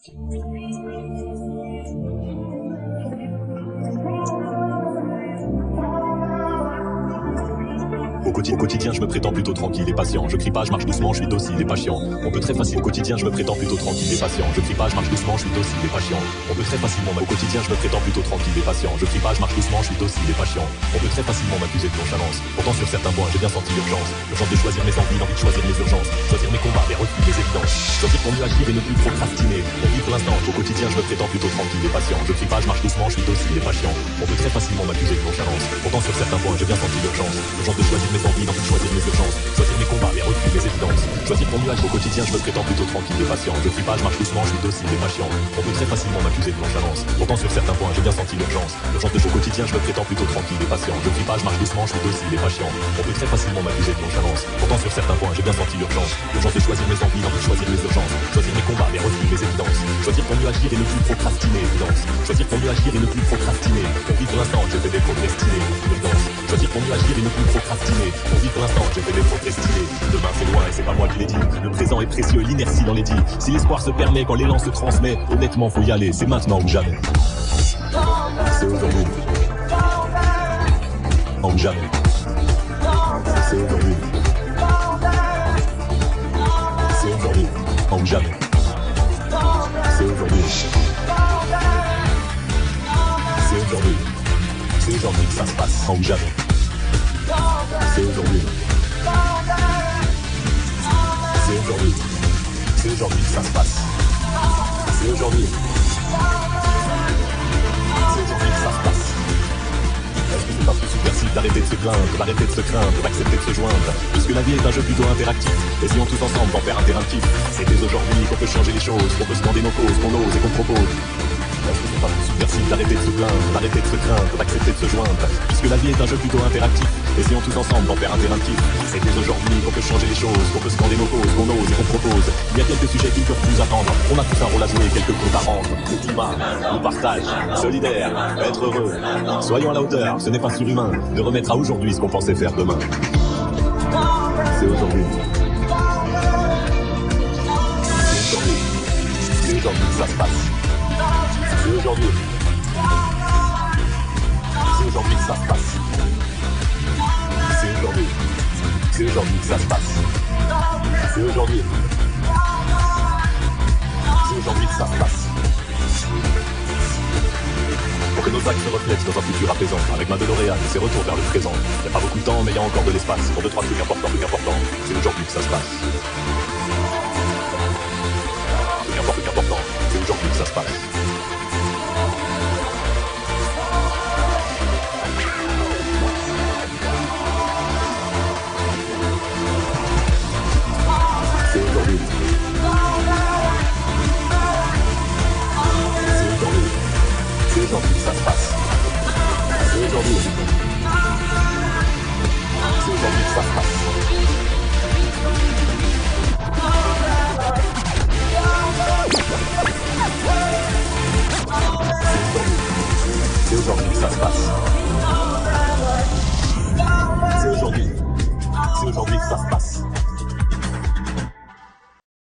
Au quotidien, je me prétends plutôt tranquille et patient. Je crie pas, je marche doucement, je suis docile et pas chiant. On peut très facilement. Au quotidien, je me prétends plutôt tranquille et patient. Je crie pas, je marche doucement, je suis docile et pas chiant. On peut très facilement. Au quotidien, je me prétends plutôt tranquille et patient. Je crie pas, je marche doucement, je suis docile et pas chiant. On peut très facilement m'accuser de nonchalance. Pourtant, sur certains points, j'ai bien senti l'urgence. L'urgence de choisir mes envies, l'envie de choisir mes urgences. Choisir mes combats, mes refus, mes évidences. Choisir pour mieux agir et ne plus procrastiner. Pour vivre l'instant. Au quotidien, je me prétends plutôt tranquille et patient. Je crie pas, je marche doucement, je suis docile et pas chiant. On peut très facilement m'accuser de nonchalance. Pourtant, sur certains points, j'ai bien senti l'urgence. L'urgence de choisir mes envies, l'envie de choisir mes urgences. Choisir mes combats, mes refus, mes évidences. Choisir pour mieux agir. Au quotidien, je me prétends plutôt tranquille et patient. Je crie pas, je marche doucement, je suis docile et patient. On peut très facilement m'accuser de nonchalance. Pourtant, sur certains points, j'ai bien senti l'urgence. L'urgence de au quotidien, je me prétends plutôt tranquille et patient. Je crie pas, je marche doucement, je suis docile et patient. On peut très facilement m'accuser de nonchalance. Pourtant, sur certains points, j'ai bien senti l'urgence. L'urgence de choisir mes envies, l'envie de choisir mes urgences. Choisir mes combats, mes refus, mes évidences. Choisir pour mieux agir et ne plus procrastiner, évidence. Choisir pour mieux agir et ne plus procrastiner. Pour vivre l'instant, j'ai fait des procrastinés, évidence. Choisir pour mieux agir et ne plus procrastiner. Pour vivre l'instant, j'ai fait des procrastinés. Demain c'est loin et c'est pas moi qui l'ai dit. Le présent est précieux, l'inertie dans les dits. Si l'espoir se permet, quand l'élan se transmet, honnêtement faut y aller, c'est maintenant ou jamais. C'est aujourd'hui. Ou jamais. C'est aujourd'hui. C'est aujourd'hui. Ou jamais. C'est aujourd'hui. C'est aujourd'hui. C'est aujourd'hui que ça se passe, ou jamais. C'est aujourd'hui. C'est aujourd'hui. C'est aujourd'hui que ça se passe. C'est aujourd'hui. C'est aujourd'hui que ça se passe. Est-ce que c'est pas plus subversif d'arrêter de se plaindre, d'arrêter de se craindre, d'accepter de se joindre? Puisque la vie est un jeu plutôt interactif, essayons tous ensemble d'en faire un terrain de kiff. C'est dès aujourd'hui qu'on peut changer les choses, qu'on peut scander nos causes, qu'on ose et qu'on propose. Est-ce que c'est pas plus subversif d'arrêter de se plaindre, d'arrêter de se craindre, d'accepter de se joindre? Puisque la vie est un jeu plutôt interactif, essayons tous ensemble d'en faire un terrain de kiff. C'est dès aujourd'hui qu'on peut changer les choses, qu'on peut scander nos causes, qu'on ose et qu'on propose. Il y a quelques sujets qui ne peuvent plus attendre, on a tous un rôle à jouer, quelques comptes à rendre. Le climat, le partage, solidaire, être heureux. Soyons à la hauteur, ce n'est pas surhumain de remettre à aujourd'hui ce qu'on pensait faire demain. C'est aujourd'hui. C'est aujourd'hui. C'est aujourd'hui que ça se passe. C'est aujourd'hui. C'est aujourd'hui que ça se passe. C'est aujourd'hui. C'est aujourd'hui que ça se passe. C'est aujourd'hui. C'est aujourd'hui que ça se passe. Pour que nos actes se reflètent dans un futur apaisant, avec ma DeLorean et ses retours vers le présent. Il n'y a pas beaucoup de temps, mais il y a encore de l'espace pour 2-3 trucs importants, C'est aujourd'hui que ça se passe. Truc important, c'est aujourd'hui que ça se passe. C'est aujourd'hui. C'est aujourd'hui. C'est aujourd'hui que ça se passe. C'est aujourd'hui. C'est aujourd'hui que ça se passe. C'est aujourd'hui que ça se passe. C'est aujourd'hui. C'est aujourd'hui que ça se passe.